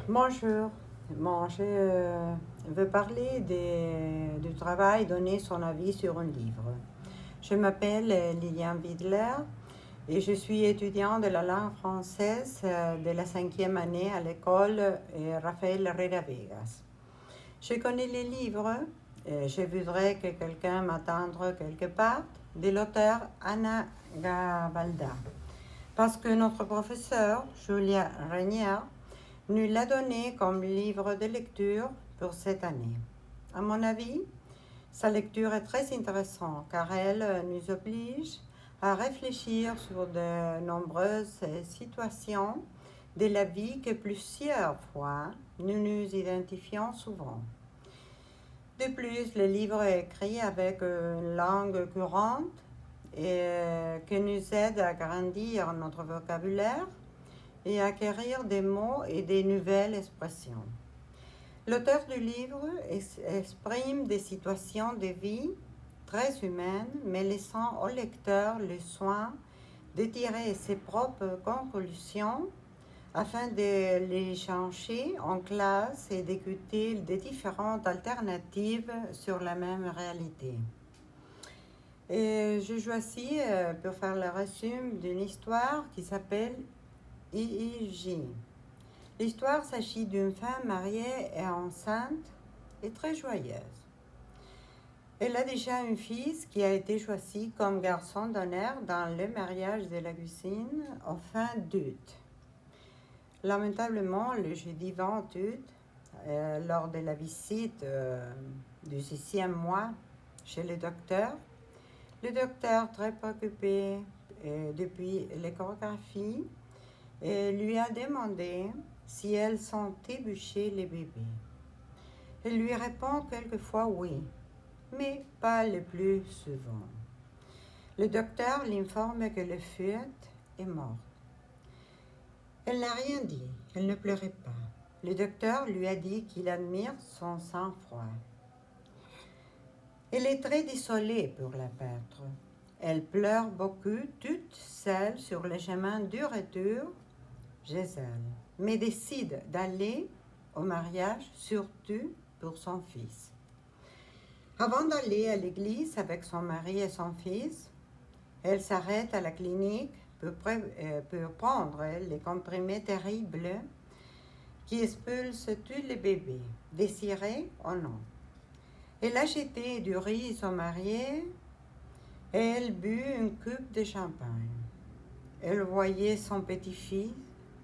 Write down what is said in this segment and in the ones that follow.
Bonjour. Bon, je veux parler du travail, donner son avis sur un livre. Je m'appelle Liliane Widler et je suis étudiante de la langue française de la 5e année à l'école Rafael Herrera Vegas. Je connais les livres, je voudrais que quelqu'un m'attende quelque part, de l'auteur Anna Gavalda. Parce que notre professeur, Julia Renier, nous l'a donné comme livre de lecture pour cette année. À mon avis, sa lecture est très intéressante car elle nous oblige à réfléchir sur de nombreuses situations de la vie que plusieurs fois nous nous identifions souvent. De plus, le livre est écrit avec une langue courante et qui nous aide à grandir notre vocabulaire et à acquérir des mots et des nouvelles expressions. L'auteur du livre exprime des situations de vie très humaines, mais laissant au lecteur le soin de tirer ses propres conclusions afin de les changer en classe et d'écouter des différentes alternatives sur la même réalité. Et je choisis pour faire le résumé d'une histoire qui s'appelle I.I.J. L'histoire s'agit d'une femme mariée et enceinte et très joyeuse. Elle a déjà un fils qui a été choisi comme garçon d'honneur dans le mariage de la cousine en fin d'août. Lamentablement, le jeudi 20 août, lors de la visite du 6e mois chez le docteur très préoccupé depuis l'échographie, lui a demandé si elle sentait boucher le bébé. Elle lui répond quelquefois oui, mais pas le plus souvent. Le docteur l'informe que le fœtus est mort. Elle n'a rien dit, elle ne pleurait pas. Le docteur lui a dit qu'il admire son sang-froid. Elle est très désolée pour la perdre. Elle pleure beaucoup, toute seule sur le chemin du retour chez elle, mais décide d'aller au mariage, surtout pour son fils. Avant d'aller à l'église avec son mari et son fils, elle s'arrête à la clinique pour prendre les comprimés terribles qui expulsent tous les bébés, désirés ou non. Elle a jeté du riz à son mari et elle but une coupe de champagne. Elle voyait son petit-fils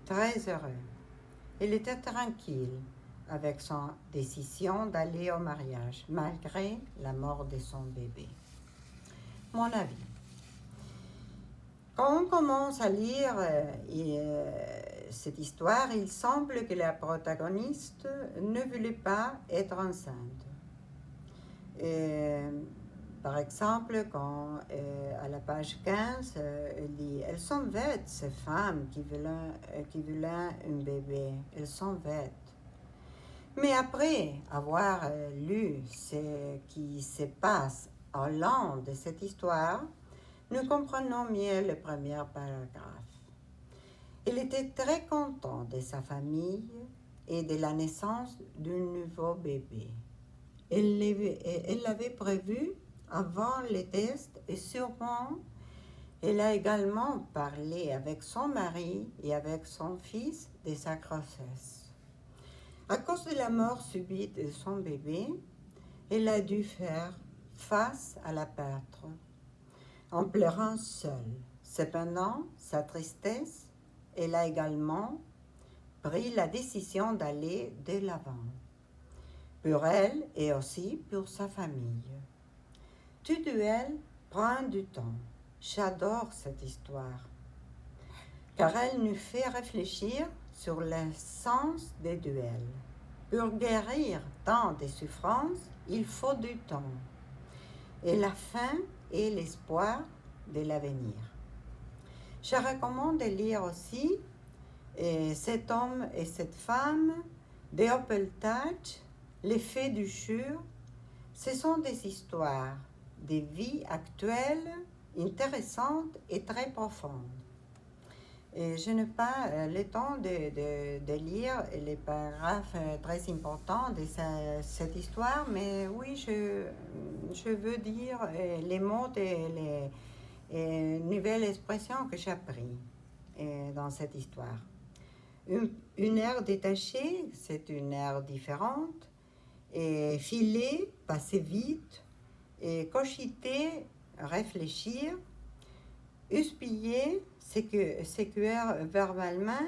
très heureux. Elle était tranquille avec son décision d'aller au mariage, malgré la mort de son bébé. Mon avis. Quand on commence à lire cette histoire, il semble que la protagoniste ne voulait pas être enceinte. Par exemple, quand à la page 15, elle dit « Elles sont bêtes, ces femmes qui voulaient un bébé. Elles sont bêtes. » Mais après avoir lu ce qui se passe au long de cette histoire, nous comprenons mieux le premier paragraphe. Elle était très contente de sa famille et de la naissance d'un nouveau bébé. Elle l'avait prévu avant les tests et sûrement elle a également parlé avec son mari et avec son fils de sa grossesse. À cause de la mort subite de son bébé, elle a dû faire face à la perdre en pleurant seule. Cependant, sa tristesse, elle a également pris la décision d'aller de l'avant, pour elle et aussi pour sa famille. Tout duel prend du temps. J'adore cette histoire, car elle nous fait réfléchir sur le sens des duels. Pour guérir tant de souffrances, il faut du temps, et la fin est l'espoir de l'avenir. Je recommande de lire aussi Cet homme et cette femme de Oppeltach, Les faits du jour. Ce sont des histoires de vie actuelles, intéressantes et très profondes. Et je n'ai pas le temps de lire les paragraphes très importants de cette histoire, mais oui, je veux dire les mots et les nouvelles expressions que j'ai appris dans cette histoire. Une ère détachée, c'est une ère différente, et filer, passer vite, et cogiter, réfléchir, huspiller, sécuer verbalement,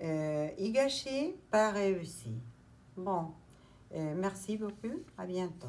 y gâcher, pas réussi. Bon, merci beaucoup, à bientôt.